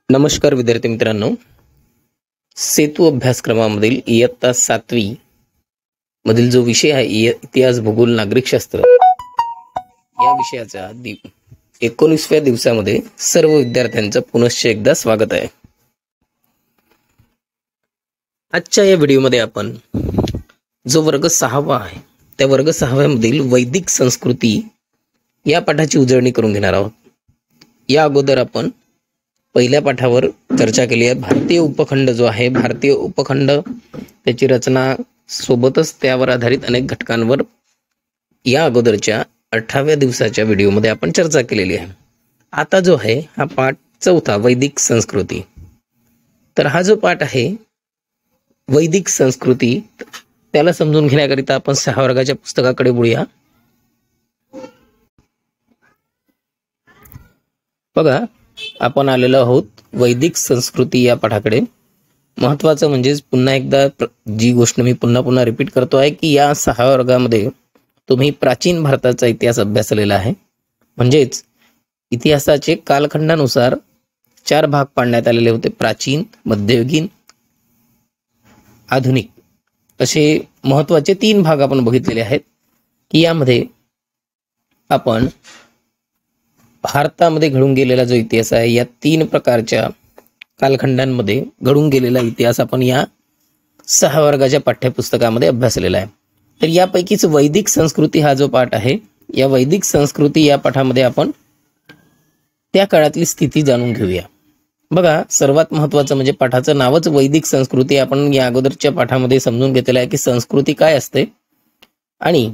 नमस्कार विद्यार्थी मित्रांनो, सेतू अभ्यासक्रमामधील इयत्ता 7वी मधील जो विषय आहे इतिहास, भूगोल, नागरिकशास्त्र या विषयाच्या 19व्या दिवसामध्ये सर्व विद्यार्थ्यांचं पुनश्च एकदा स्वागत आहे। आजच्या या व्हिडिओमध्ये आपण जो वर्ग 6वा आहे त्या वर्ग 6व्या मधील वैदिक संस्कृती या पाठाची उजळणी करून घेणार आहोत। या अगोदर आपण पहिल्या पाठावर चर्चा केली आहे। भारतीय उपखंड जो आहे, भारतीय उपखंड, त्याची रचना सोबतच त्यावर आधारित अनेक घटकांवर या अगोदरच्या 18व्या दिवसाच्या व्हिडिओमध्ये आपण चर्चा केलेली आहे। आता जो आहे हा पाठ 4था वैदिक संस्कृती। तर हा जो पाठ आहे वैदिक संस्कृती त्याला समजून घेण्याकरिता आपण 6 वर्गाच्या पुस्तकाकडे वळूया। बघा, आपण आलेलो आहोत वैदिक संस्कृती या पाठाकडे। महत्त्वाचं म्हणजे पुन्हा एकदा जी गोष्ट मी पुन्हा रिपीट करतो आहे की या 6 वर्गामध्ये तुम्ही प्राचीन भारताचा इतिहास अभ्यासलेला आहे। म्हणजेच इतिहासाचे कालखंडानुसार 4 भाग पाडण्यात आलेले होते। प्राचीन, मध्ययुगीन, आधुनिक असे महत्त्वाचे 3 भाग आपण बघितलेले आहेत की यामध्ये आपण भारतामध्ये घडून गेलेला जो इतिहास आहे या 3 प्रकारच्या कालखंडांमध्ये घडून गेलेला इतिहास आपण या 6 वर्गाच्या पाठ्यपुस्तकामध्ये अभ्यासलेला आहे। तर यापैकीच वैदिक संस्कृती हा जो पाठ आहे, या वैदिक संस्कृती या पाठामध्ये आपण त्या काळातली स्थिती जाणून घेऊया। बघा, सर्वात महत्त्वाचं म्हणजे पाठाचं नावच वैदिक संस्कृती। आपण या अगोदरच्या पाठामध्ये समजून घेतलेलं आहे की संस्कृती काय असते आणि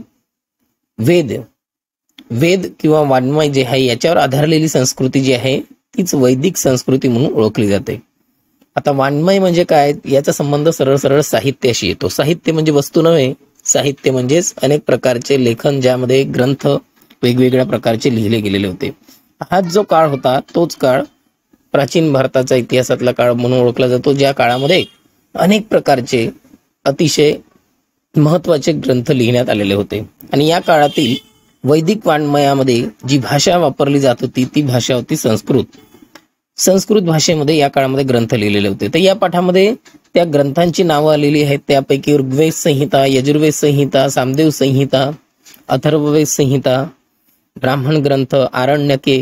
वेद किंवा वाङ्मय जे आहे याच्यावर आधारलेली संस्कृती जी आहे तीच वैदिक संस्कृती म्हणून ओळखली जाते। आता वाङ्मय म्हणजे काय, याचा संबंध सरळ साहित्याशी येतो। साहित्य म्हणजे वस्तू नव्हे, साहित्य म्हणजेच अनेक प्रकारचे लेखन ज्यामध्ये ग्रंथ वेगवेगळ्या प्रकारचे लिहिले गेलेले होते। हा जो काळ होता तोच काळ प्राचीन भारताचा इतिहासातला काळ म्हणून ओळखला जातो, ज्या काळामध्ये अनेक प्रकारचे अतिशय महत्त्वाचे ग्रंथ लिहिण्यात आलेले होते। आणि या काळातील वैदिक वाङ्मयामध्ये जी भाषा वापरली जात होती ती भाषा होती संस्कृत भाषेमध्ये या काळामध्ये ग्रंथ लिहिलेले होते। तर या पाठामध्ये त्या ग्रंथांची नावं आलेली आहेत। त्यापैकी ऋग्वेद संहिता, यजुर्वेद संहिता, सामदेव संहिता, अथर्ववेद संहिता, ब्राह्मण ग्रंथ, आरण्यके,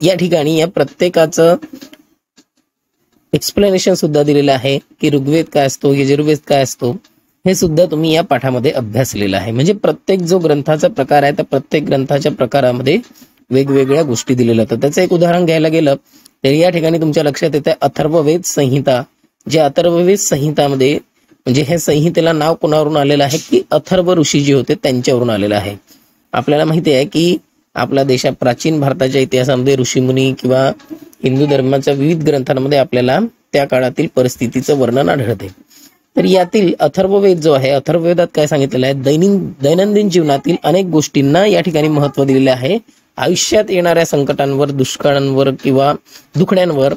या ठिकाणी या प्रत्येकाचं एक्सप्लेनेशन सुद्धा दिलेलं आहे की ऋग्वेद काय असतो, यजुर्वेद काय असतो, हे सुद्धा तुम्ही या पाठामध्ये अभ्यासलेलं आहे। म्हणजे प्रत्येक जो ग्रंथाचा प्रकार आहे त्या प्रत्येक ग्रंथाच्या प्रकारामध्ये वेगवेगळ्या गोष्टी दिलेल्या होत्या। त्याचं एक उदाहरण घ्यायला गेलं तर या ठिकाणी तुमच्या लक्षात येतं अथर्ववेद संहिता। जे अथर्ववेद संहितामध्ये म्हणजे हे संहितेला नाव कोणावरून आलेलं आहे की अथर्व ऋषी जे होते त्यांच्यावरून आलेलं आहे। आपल्याला माहिती आहे की आपल्या देशात प्राचीन भारताच्या इतिहासामध्ये ऋषीमुनी किंवा हिंदू धर्माच्या विविध ग्रंथांमध्ये आपल्याला त्या काळातील परिस्थितीचं वर्णन आढळते। तर यातील अथर्ववेद जो आहे, अथर्ववेदात काय सांगितलेलं आहे, दैनंदिन जीवनातील अनेक गोष्टींना या ठिकाणी महत्त्व दिलेले आहे। आयुष्यात येणाऱ्या संकटांवर, दुष्काळांवर किंवा दुखण्यांवर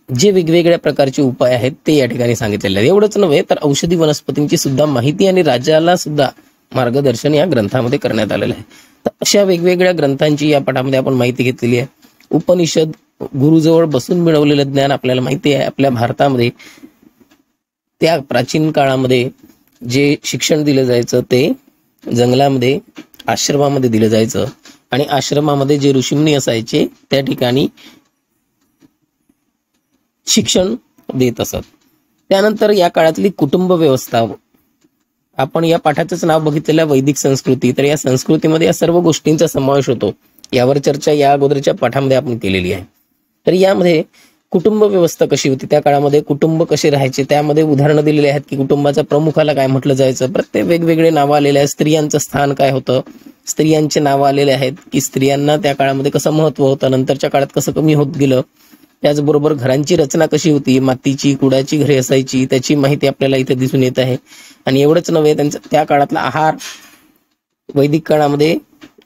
जे वेगवेगळ्या प्रकारचे उपाय आहेत ते या ठिकाणी सांगितलेले आहेत। एवढंच नव्हे तर औषधी वनस्पतींची सुद्धा माहिती आणि राज्याला सुद्धा मार्गदर्शन या ग्रंथामध्ये करण्यात आलेलं आहे। तर अशा वेगवेगळ्या ग्रंथांची या पाठामध्ये आपण माहिती घेतलेली आहे। उपनिषद, गुरुजवळ बसून मिळवलेलं ज्ञान आपल्याला माहिती आहे। आपल्या भारतामध्ये त्या प्राचीन काळामध्ये जे शिक्षण दिलं जायचं ते जंगलामध्ये, आश्रमामध्ये दिलं जायचं आणि आश्रमामध्ये जे ऋषीमुनी असायचे त्या ठिकाणी शिक्षण देत असत। त्यानंतर या काळातली कुटुंब व्यवस्था, आपण या पाठाचंच नाव बघितलेलं वैदिक संस्कृती। तर या संस्कृतीमध्ये या सर्व गोष्टींचा समावेश होतो। यावर चर्चा या अगोदरच्या पाठामध्ये आपण केलेली आहे। तर यामध्ये कुटुंब व्यवस्था कशी होती, त्या काळामध्ये कुटुंब कसे राहायचे, त्यामध्ये उदाहरणं दिलेली आहेत की कुटुंबाच्या प्रमुखाला काय म्हटलं जायचं, प्रत्येक वेगवेगळे नावं आलेले आहेत। स्त्रियांचं स्थान काय होतं, स्त्रियांचे नावं आलेले आहेत की स्त्रियांना त्या काळामध्ये कसं महत्त्व होतं, नंतरच्या काळात कसं कमी होत गेलं। त्याचबरोबर घरांची रचना कशी होती, मातीची, कुडाची घरे असायची, त्याची माहिती आपल्याला इथे दिसून येत आहे। आणि एवढंच नव्हे, त्यांचा त्या काळातला आहार, वैदिक काळामध्ये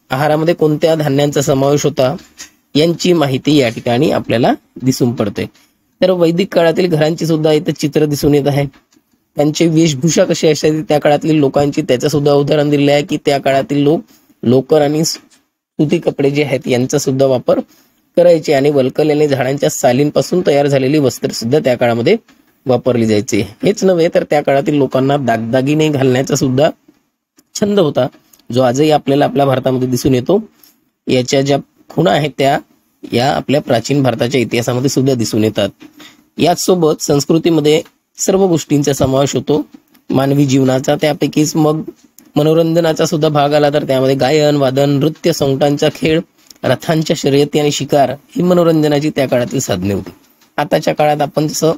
आहारामध्ये कोणत्या धान्यांचा समावेश होता यांची माहिती या ठिकाणी आपल्याला दिसून पडते। तर वैदिक काळातील घरांची सुद्धा इथे चित्र दिसून येत आहे। त्यांची वेशभूषा कशी असायची त्या काळातील लोकांची, त्याचं सुद्धा उदाहरण दिलेलं आहे की त्या काळातील लोक लोकर आणि सुती कपडे जे आहेत यांचा सुद्धा वापर करायचे आणि वल्कललेल्या झाडांच्या सालींपासून तयार झालेली वस्त्र सुद्धा त्या काळामध्ये वापरली जायची. हेच नव्हे तर त्या काळातील लोकांना दागदागिने घालण्याचा सुद्धा छंद होता, जो आजही आपल्याला आपल्या भारतामध्ये दिसून येतो. याच्या ज्या खुणा आहेत त्या या आपल्या प्राचीन भारताच्या इतिहासामध्ये सुद्धा दिसून येतात. याचसोबत संस्कृतीमध्ये सर्व गोष्टींचा समावेश होतो मानवी जीवनाचा. त्यापैकीच मग मनोरंजनाचा सुद्धा भाग आला तर त्यामध्ये गायन, वादन, नृत्य, सोंगटांचा खेळ, रथांच्या शर्यती आणि शिकार ही मनोरंजनाची त्या काळातील साधने होती. आताच्या काळात आपण जसं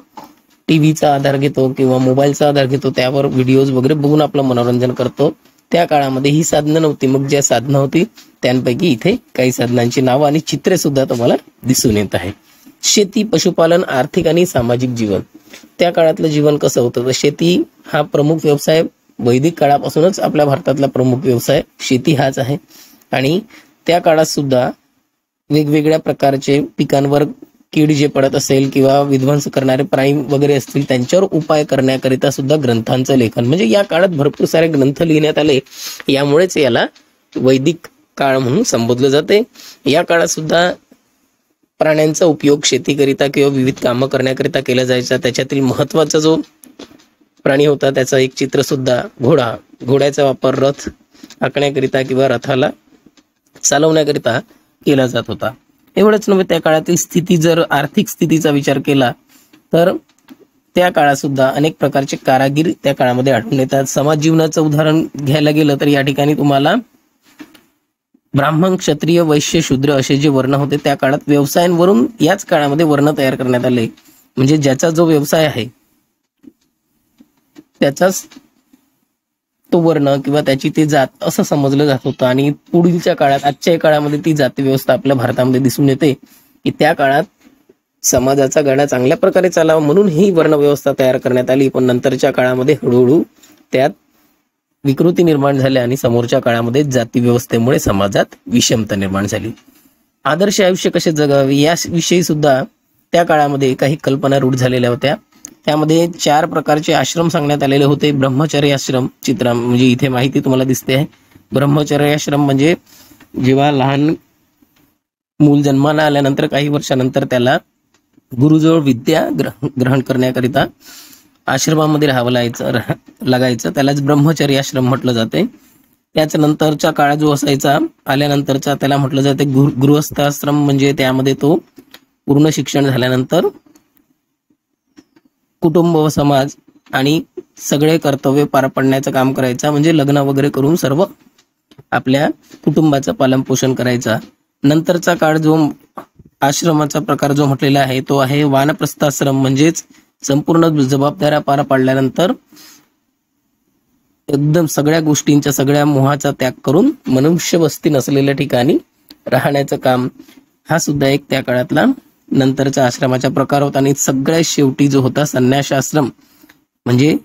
टीव्हीचा आधार घेतो किंवा मोबाईलचा आधार घेतो, त्यावर व्हिडिओज वगैरे बघून आपलं मनोरंजन करतो. त्या काळामध्ये ही साधनं नव्हती. मग ज्या साधनं होती त्यांपैकी इथे काही साधनांची नावं आणि चित्रे सुद्धा तुम्हाला दिसून येत आहेत. शेती, पशुपालन, आर्थिक आणि सामाजिक जीवन. त्या काळातलं जीवन कसं होतं तर शेती हा प्रमुख व्यवसाय वैदिक काळापासूनच आपल्या भारतातला प्रमुख व्यवसाय शेती हाच आहे. आणि त्या काळात सुद्धा वेगवेगळ्या प्रकारचे पिकांवर कीड जे पडत असेल किंवा विध्वंस करणारे प्राणी वगैरे असतील त्यांच्यावर उपाय करण्याकरिता सुद्धा ग्रंथांचं लेखन, म्हणजे या काळात भरपूर सारे ग्रंथ लिहिण्यात आले. यामुळेच याला वैदिक काळ म्हणून संबोधलं जाते. या काळात सुद्धा प्राण्यांचा उपयोग शेतीकरिता किंवा विविध कामं करण्याकरिता केला जायचा. त्याच्यातील महत्वाचा जो प्राणी होता त्याचं एक चित्र सुद्धा घोडा. घोड्याचा वापर रथ हाकण्याकरिता किंवा रथाला चालवण्याकरिता केला जात होता. एवढंच नव्हे, त्या काळातील स्थिती, जर आर्थिक स्थितीचा विचार केला तर त्या काळात सुद्धा अनेक प्रकारचे कारागीर त्या काळामध्ये आढळून येतात. समाज जीवनाचं उदाहरण घ्यायला गेलं तर या ठिकाणी तुम्हाला ब्राह्मण, क्षत्रिय, वैश्य, शूद्र असे जे वर्ण होते त्या काळात व्यवसायांवरून याच काळामध्ये वर्ण तयार करण्यात आले. म्हणजे ज्याचा जो व्यवसाय आहे त्याचाच तो वर्ण किंवा त्याची ती जात असं समजलं जात होतं. आणि पुढीलच्या काळात, आजच्या काळामध्ये ती जाती व्यवस्था आपल्या भारतामध्ये दिसून येते की त्या काळात समाजाचा गाडा चांगल्या प्रकारे चालावा म्हणून ही वर्ण व्यवस्था तयार करण्यात आली. पण नंतरच्या काळामध्ये हळूहळू त्यात विकृती निर्माण झाल्या आणि समोरच्या काळामध्ये जाती व्यवस्थेमुळे समाजात विषमता निर्माण झाली. आदर्श आयुष्य कसे जगावे याविषयी सुद्धा त्या काळामध्ये काही कल्पना रूढ झालेल्या होत्या. त्यामध्ये 4 प्रकारचे आश्रम सांगण्यात आलेले होते. ब्रह्मचर्य आश्रम चित्र, म्हणजे इथे माहिती तुम्हाला दिसते आहे. ब्रह्मचर्य आश्रम म्हणजे जेव्हा लहान मूल जन्माला आल्यानंतर काही वर्षानंतर त्याला गुरुजवळ विद्या ग्रहण करण्याकरिता आश्रमामध्ये राहावं लागायचं, त्यालाच ब्रह्मचर्य आश्रम म्हटलं जाते. त्याच नंतरचा काळ जो असायचा आल्यानंतरचा त्याला म्हटलं जाते गृहस्थाश्रम, म्हणजे त्यामध्ये तो पूर्ण शिक्षण झाल्यानंतर कुटुंब व समाज आणि सगळे कर्तव्य पार पाडण्याचं काम करायचा, म्हणजे लग्न वगैरे करून सर्व आपल्या कुटुंबाचं पालनपोषण करायचा. नंतरचा काळ जो आश्रमाचा प्रकार जो म्हटलेला आहे तो आहे वानप्रस्थाश्रम, म्हणजेच संपूर्ण जबाबदाऱ्या पार पाडल्यानंतर एकदम सगळ्या गोष्टींचा, सगळ्या मोहाचा त्याग करून मनुष्य वस्ती नसलेल्या ठिकाणी राहण्याचं काम. हा सुद्धा एक त्या काळातला नंतरचा आश्रमाचा प्रकार होता. आणि सगळ्यात शेवटी जो होता संन्यासाश्रम, म्हणजे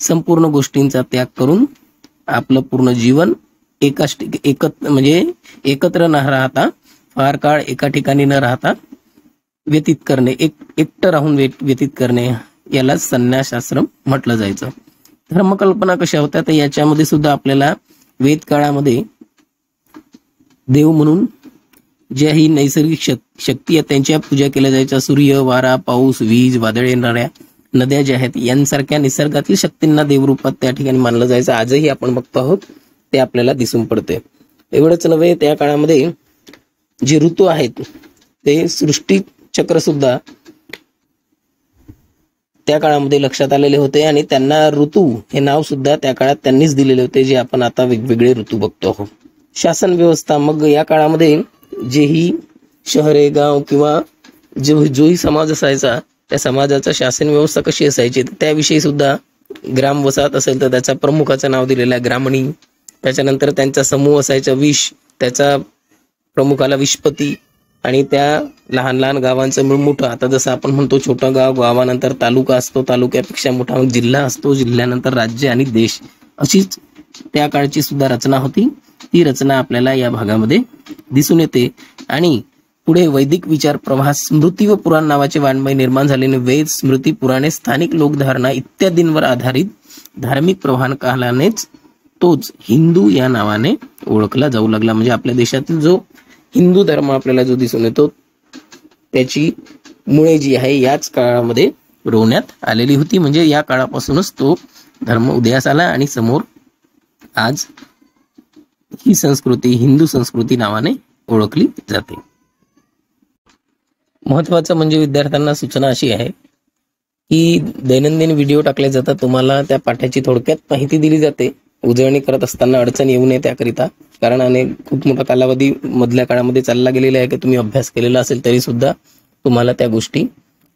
संपूर्ण गोष्टींचा त्याग करून आपलं पूर्ण जीवन एकत्र न राहता, फार काळ एका ठिकाणी न राहता व्यतीत करणे, एकटं राहून व्यतीत करणे, याला संन्यासाश्रम म्हटलं जायचं. धर्मकल्पना कशा होत्या तर याच्यामध्ये सुद्धा आपल्याला वेद काळामध्ये देव म्हणून ज्या ही नैसर्गिक शक्ती आहेत त्यांच्या पूजा केल्या जायच्या. सूर्य, वारा, पाऊस, वीज, वादळे, येणाऱ्या नद्या ज्या आहेत यांसारख्या निसर्गातील शक्तींना देवरूपात त्या ठिकाणी मानलं जायचं. आजही आपण बघतो आहोत ते आपल्याला दिसून पडते. एवढंच नव्हे, त्या काळामध्ये जे ऋतू आहेत ते सृष्टी चक्र सुद्धा त्या काळामध्ये लक्षात आलेले होते आणि त्यांना ऋतू हे नाव सुद्धा त्या काळात त्यांनीच दिलेले होते, जे आपण आता वेगवेगळे ऋतू बघतो आहोत. शासन व्यवस्था, मग या काळामध्ये जेही शहरे, गाव किंवा जोही समाज असायचा त्या समाजाचा शासन व्यवस्था कशी असायची त्याविषयी सुद्धा ग्राम वसाहत असेल तर त्याचा प्रमुखाचं नाव दिलेलं आहे ग्रामणी. त्याच्यानंतर त्यांचा समूह असायचा 20, त्याचा प्रमुखाला विष्पती आणि त्या लहान लहान गावांचं मिळून मोठं, आता जसं आपण म्हणतो छोटं गाव, गावानंतर तालुका असतो, तालुक्यापेक्षा मोठा मग जिल्हा असतो, जिल्ह्यानंतर राज्य आणि देश, अशीच त्या काळची सुद्धा रचना होती. ती रचना आपल्याला या भागामध्ये दिसून येते. आणि पुढे वैदिक विचार प्रवाह, स्मृती व पुराण नावाचे वाङ्मय निर्माण झालेले वेद, स्मृती, पुराणे, स्थानिक लोकधारणा इत्यादींवर आधारित धार्मिक प्रवाह कालानेच तोच हिंदू या नावाने ओळखला जाऊ लागला. म्हणजे आपल्या देशातील जो हिंदू धर्म आपल्याला जो दिसून येतो त्याची मुळे जी आहे याच काळामध्ये रोवण्यात आलेली होती. म्हणजे या काळापासूनच तो धर्म उदयास आला आणि समोर आज ही संस्कृती हिंदू संस्कृती नावाने ओळखली जाते. महत्वाचं म्हणजे विद्यार्थ्यांना सूचना अशी आहे की दैनंदिन व्हिडिओ टाकले जातात. तुम्हाला त्या पाठाची थोडक्यात माहिती दिली जाते. उजळणी करत असताना अडचण येऊ नये त्याकरिता, कारण खूप मोठा कालावधी मधल्या काळामध्ये चालला गेलेला आहे की तुम्ही अभ्यास केलेला असेल तरी सुद्धा तुम्हाला त्या गोष्टी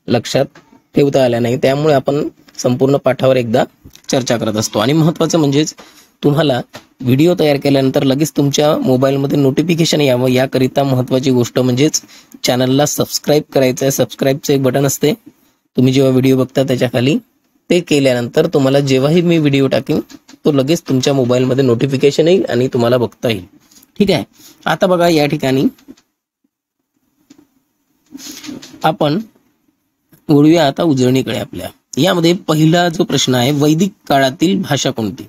लक्षात ठेवता आल्या नाही. त्यामुळे आपण संपूर्ण पाठावर एकदा चर्चा करत असतो. आणि महत्वाचं म्हणजेच तुम्हाला व्हिडिओ तयार केल्यानंतर लगेच तुमच्या मोबाईलमध्ये नोटिफिकेशन यावं याकरिता महत्वाची गोष्ट म्हणजेच चॅनलला सबस्क्राईब करायचं आहे. सबस्क्राईबचं एक बटन असते, तुम्ही जेव्हा व्हिडिओ बघता त्याच्या खाली, ते केल्यानंतर तुम्हाला जेव्हाही मी व्हिडिओ टाकेन तो लगेच तुमच्या मोबाईलमध्ये नोटिफिकेशन येईल आणि तुम्हाला बघता येईल. ठीक आहे. आता बघा या ठिकाणी आपण वळूया आता उजळणीकडे आपल्या. यामध्ये पहिला जो प्रश्न आहे, वैदिक काळातील भाषा कोणती?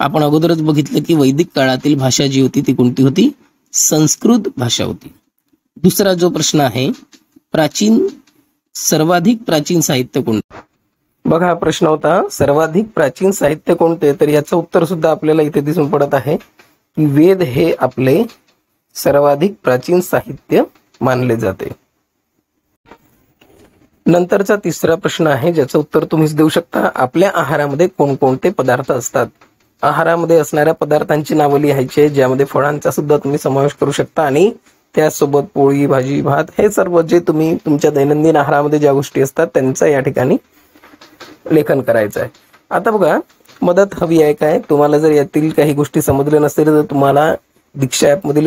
आपण अगोदरच बघितलं की वैदिक काळातील भाषा जी होती ती कोणती होती? संस्कृत भाषा होती. दुसरा जो प्रश्न आहे, सर्वाधिक प्राचीन साहित्य कोणते? बघा हा प्रश्न होता, सर्वाधिक प्राचीन साहित्य कोणते? तर याचं उत्तर सुद्धा आपल्याला इथे दिसून पडत आहे की वेद हे आपले सर्वाधिक प्राचीन साहित्य मानले जाते. नंतरचा तिसरा प्रश्न आहे ज्याचं उत्तर तुम्हीच देऊ शकता. आपल्या आहारामध्ये कोणकोणते पदार्थ असतात? आहारामध्ये असणाऱ्या पदार्थांची नावं लिहायची आहे, ज्यामध्ये फळांचा सुद्धा तुम्ही समावेश करू शकता आणि त्यासोबत पोळी, भाजी, भात हे सर्व जे तुम्ही तुमच्या दैनंदिन आहारामध्ये ज्या गोष्टी असतात त्यांचं या ठिकाणी लेखन करायचं आहे. आता बघा मदत हवी आहे काय? तुम्हाला जर यातील काही गोष्टी समजल्या नसतील तर तुम्हाला दीक्षा ॲपमधील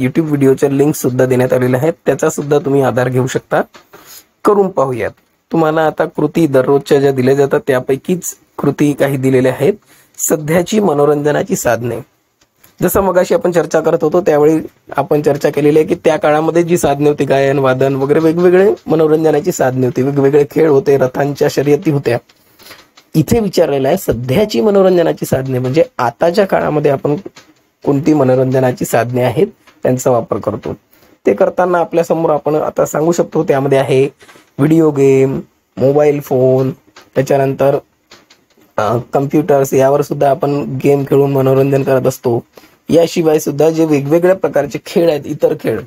युट्यूब व्हिडिओच्या लिंक सुद्धा देण्यात आलेल्या आहेत, त्याचा सुद्धा तुम्ही आधार घेऊ शकता. करून पाहूयात. तुम्हाला आता कृती दररोजच्या ज्या दिल्या जातात त्यापैकीच कृती काही दिलेल्या आहेत. सध्याची मनोरंजनाची साधने, जसं मगाशी आपण चर्चा करत होतो त्यावेळी आपण चर्चा केलेली आहे की त्या काळामध्ये जी साधने होती, गायन, वादन वगैरे वेगवेगळे मनोरंजनाची साधने होती, वेगवेगळे खेळ होते, रथांच्या शर्यती होत्या. इथे विचारलेलं आहे सध्याची मनोरंजनाची साधने, म्हणजे आताच्या काळामध्ये आपण कोणती मनोरंजनाची साधने आहेत त्यांचा वापर करतो. ते करताना आपल्यासमोर आपण आता सांगू शकतो त्यामध्ये आहे व्हिडिओ गेम, मोबाईल फोन, त्याच्यानंतर कम्प्युटर्स, यावर सुद्धा आपण गेम खेळून मनोरंजन करत असतो. याशिवाय सुद्धा जे वेगवेगळ्या प्रकारचे खेळ आहेत, इतर खेळ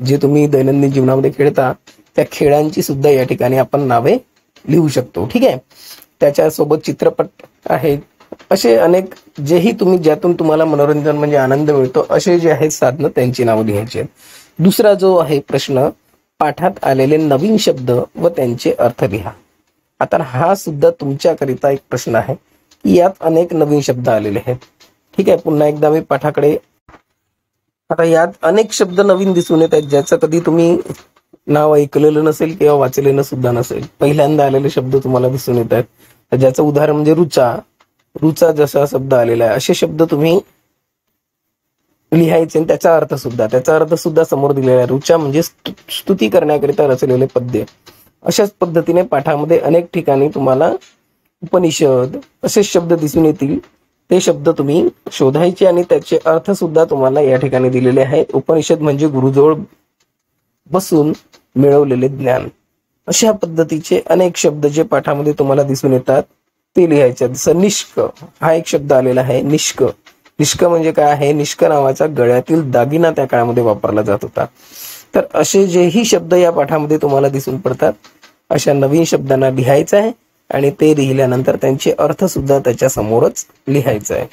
जे तुम्ही दैनंदिन जीवनामध्ये खेळता त्या खेळांची सुद्धा या ठिकाणी आपण नावे लिहू शकतो. ठीक आहे. त्याच्यासोबत चित्रपट आहेत, असे अनेक जेही तुम्ही ज्यातून तुम्हाला मनोरंजन म्हणजे आनंद मिळतो असे जे आहेत साधनं त्यांची नावं लिहायची आहेत. दुसरा जो आहे प्रश्न, पाठात आलेले नवीन शब्द व त्यांचे अर्थ लिहा. आता हा सुद्धा तुमच्याकरिता एक प्रश्न आहे की यात अनेक नवीन शब्द आलेले आहेत. ठीक आहे. पुन्हा एकदा मी पाठाकडे, आता यात अनेक शब्द नवीन दिसून येत आहेत ज्याचं कधी तुम्ही नाव ऐकलेलं नसेल किंवा वाचलेलं सुद्धा नसेल. पहिल्यांदा आलेले शब्द तुम्हाला दिसून येत आहेत. ज्याचं उदाहरण म्हणजे रुचा जसा शब्द आलेला आहे असे शब्द तुम्ही लिहायचे. त्याचा अर्थ सुद्धा समोर दिलेला आहे. रुचा म्हणजे स्तुती करण्याकरिता रचलेले पद्य. अशाच पद्धतीने पाठामध्ये अनेक ठिकाणी तुम्हाला उपनिषद असे शब्द दिसून येतील. ते शब्द तुम्ही शोधायचे आणि त्याचे अर्थ सुद्धा तुम्हाला या ठिकाणी दिलेले आहेत. उपनिषद म्हणजे गुरुजवळ बसून मिळवलेले ज्ञान. अशा पद्धतीचे अनेक शब्द जे पाठामध्ये तुम्हाला दिसून येतात ते लिहायचे. जसं निष्क हा एक शब्द आलेला आहे. निष्क म्हणजे काय आहे? निष्क नावाचा गळ्यातील दागिना त्या काळामध्ये वापरला जात होता. तर असे जेही शब्द या पाठामध्ये तुम्हाला दिसून पडतात अशा नवीन शब्दांना लिहायचं आहे आणि ते लिहिल्यानंतर त्यांचे अर्थ सुद्धा त्याच्या समोरच लिहायचा आहे.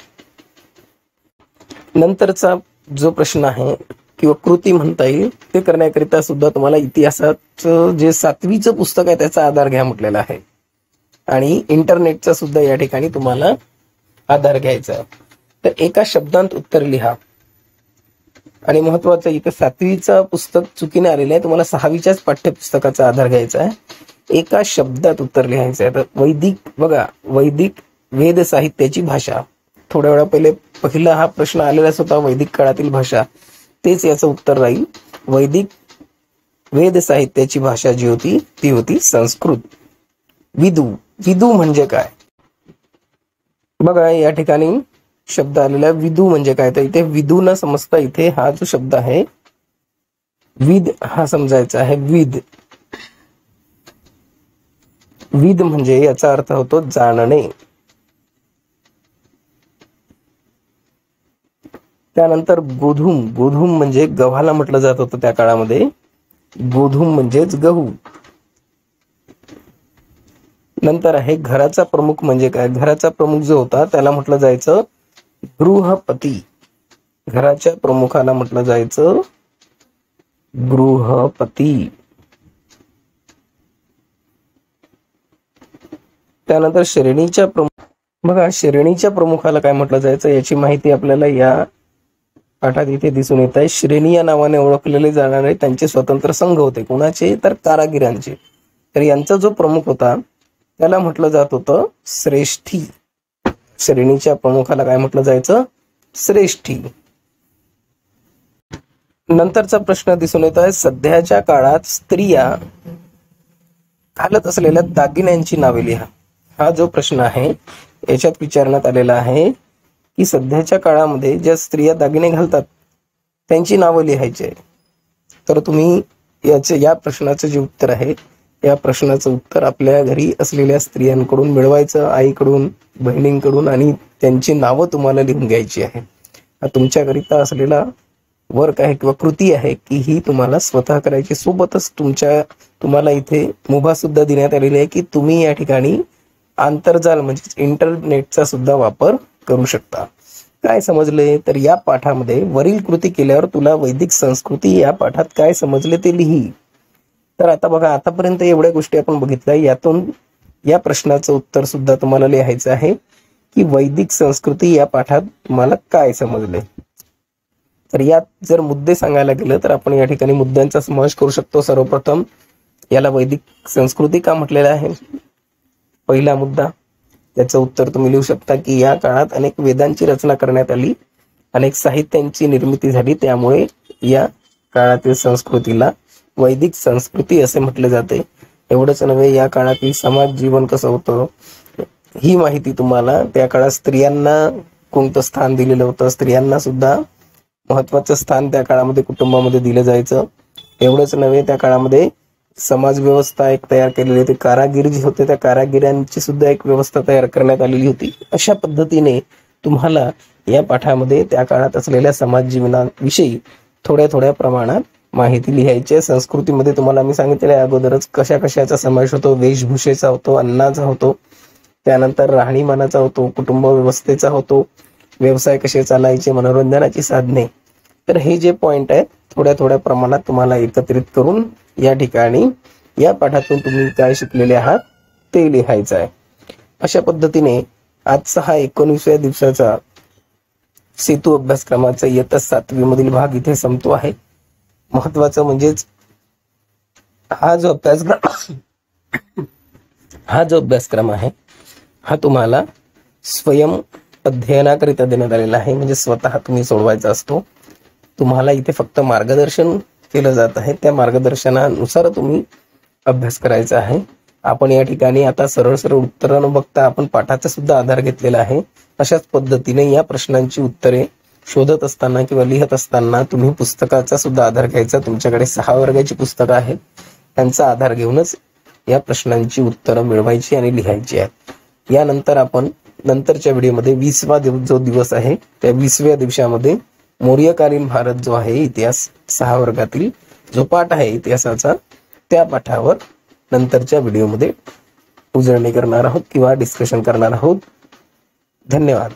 नंतरचा जो प्रश्न आहे किंवा कृती म्हणता येईल ते करण्याकरिता सुद्धा तुम्हाला इतिहासाचं जे 7वीचं पुस्तक आहे त्याचा आधार घ्या म्हटलेला आहे आणि इंटरनेटचा सुद्धा या ठिकाणी तुम्हाला आधार घ्यायचा आहे. तर एका शब्दांत उत्तर लिहा. आणि महत्वाचं इथं 7वीचं पुस्तक चुकीने आलेलं आहे, तुम्हाला 6वीच्याच पाठ्यपुस्तकाचा आधार घ्यायचा आहे. एका शब्दात उत्तर लिहायचं आहे. तर वैदिक वेद साहित्याची भाषा. थोड्या वेळा पहिला हा प्रश्न आलेलाच होता, वैदिक काळातील भाषा. तेच याचं उत्तर राहील. वैदिक वेद साहित्याची भाषा जी होती ती होती संस्कृत. विदू म्हणजे काय? बघा या ठिकाणी शब्द आलेला विदू म्हणजे काय, तर इथे विदू न समजता इथे हा जो शब्द आहे विद हा समजायचा आहे. विद, विद म्हणजे याचा अर्थ होतो जाणणे. त्यानंतर गोधूम, गोधूम म्हणजे गव्हाला म्हटलं जात होतं त्या काळामध्ये. गोधूम म्हणजेच गहू. नंतर आहे घराचा प्रमुख म्हणजे काय? घराचा प्रमुख जो होता त्याला म्हटलं जायचं गृहपती. घराच्या प्रमुखाला म्हटलं जायचं गृहपती. त्यानंतर श्रेणीच्या प्रमुख, बघा श्रेणीच्या प्रमुखाला काय म्हटलं जायचं याची माहिती आपल्याला या पाठात इथे दिसून येत आहे. श्रेणी या नावाने ओळखलेले जाणारे त्यांचे स्वतंत्र संघ होते. कोणाचे? तर कारागिरांचे. तर यांचा जो प्रमुख होता त्याला म्हटलं जात होतं श्रेष्ठी. श्रेणीच्या प्रमुखाला काय म्हटलं जायचं? श्रेष्ठी. नंतरचा प्रश्न दिसून येत आहे, सध्याच्या काळात स्त्रिया घालत असलेल्या दागिन्यांची नावे लिहा. हा जो प्रश्न आहे याच्यात विचारण्यात आलेला आहे की सध्याच्या काळामध्ये ज्या स्त्रिया दागिने घालतात त्यांची नावं लिहायची आहे. तर तुम्ही या प्रश्नाचं जे उत्तर आहे, या प्रश्नाचं उत्तर आपल्या घरी असलेल्या स्त्रियांकडून मिळवायचं, आईकडून, बहिणींकडून, आणि त्यांची नावं तुम्हाला लिहून घ्यायची आहे. हा तुमच्याकरिता असलेला वर्क आहे किंवा कृती आहे की ही तुम्हाला स्वतः करायची. सोबतच तुम्हाला इथे मुभा सुद्धा देण्यात आलेली आहे की तुम्ही या ठिकाणी आंतरजाल म्हणजे इंटरनेटचा सुद्धा वापर करू शकता. काय समजले? तर या पाठामध्ये वरील कृती केल्यावर तुला वैदिक संस्कृती या पाठात काय समजले ते लिही. तर आता बघा, आतापर्यंत एवढ्या गोष्टी आपण बघितल्या. यातून या प्रश्नाचं उत्तर सुद्धा तुम्हाला लिहायचं आहे की वैदिक संस्कृती या पाठात तुम्हाला काय समजले. तर यात जर मुद्दे सांगायला गेलं तर आपण या ठिकाणी मुद्द्यांचा समावेश करू शकतो. सर्वप्रथम याला वैदिक संस्कृती का म्हटलेलं आहे? पहिला मुद्दा, त्याचं उत्तर तुम्ही लिहू शकता की या काळात अनेक वेदांची रचना करण्यात आली, अनेक साहित्यांची निर्मिती झाली, त्यामुळे या काळातील संस्कृतीला वैदिक संस्कृती असे म्हटले जाते. एवढंच नव्हे, या काळातील समाज जीवन कसं होतं ही माहिती तुम्हाला, त्या काळात स्त्रियांना कोणतं स्थान दिलेलं होतं, स्त्रियांना सुद्धा महत्वाचं स्थान त्या काळामध्ये कुटुंबामध्ये दिलं जायचं. एवढंच नव्हे, त्या काळामध्ये समाज व्यवस्था एक तयार केलेली होती. कारागीर जे होते त्या कारागिरांची सुद्धा एक व्यवस्था तयार करण्यात आलेली होती. अशा पद्धतीने तुम्हाला या पाठामध्ये त्या काळात असलेल्या समाज जीवनाविषयी थोड्या थोड्या प्रमाणात माहिती लिहायची आहे. संस्कृतीमध्ये तुम्हाला मी सांगितलेलं आहे अगोदरच कशा कशाचा समावेश होतो. वेशभूषेचा होतो, अन्नाचा होतो, त्यानंतर राहणीमानाचा होतो, कुटुंब व्यवस्थेचा होतो, व्यवसाय कसे चालायचे, मनोरंजनाची साधने. तर हे जे पॉइंट आहेत थोड्या थोड्या प्रमाणात तुम्हाला एकत्रित करून या ठिकाणी या पाठातून तुम्ही काय शिकलेले आहात ते लिहायचं आहे. अशा पद्धतीने आजचा हा 19व्या दिवसाचा सेतू अभ्यासक्रमाचा इयत्ता 7वी मधील भाग इथे संपतो आहे. महत्वाचं म्हणजेच हा जो अभ्यासक्रम आहे हा तुम्हाला स्वयं अध्ययनाकरिता देण्यात आलेला आहे. म्हणजे स्वतः तुम्ही सोडवायचा असतो. तुम्हाला इथे फक्त मार्गदर्शन केलं जात आहे. त्या मार्गदर्शनानुसार तुम्ही अभ्यास करायचा आहे. आपण या ठिकाणी आता सरळ सरळ उत्तरं न बघता आपण पाठाचा सुद्धा आधार घेतलेला आहे. अशाच पद्धतीने या प्रश्नांची उत्तरे शोधत असताना किंवा लिहत असताना तुम्ही पुस्तकाचा सुद्धा आधार घ्यायचा. तुमच्याकडे 6 वर्गाची पुस्तकं आहेत, त्यांचा आधार घेऊनच या प्रश्नांची उत्तरं मिळवायची आणि लिहायची आहेत. यानंतर आपण नंतरच्या व्हिडिओमध्ये 20वा जो दिवस आहे त्या 20व्या दिवसामध्ये मौर्यकालीन भारत जो आहे इतिहास 6 वर्गातील जो पाठ आहे इतिहासाचा, त्या पाठावर नंतरच्या व्हिडिओमध्ये उजळणी करणार आहोत किंवा डिस्कशन करणार आहोत. धन्यवाद.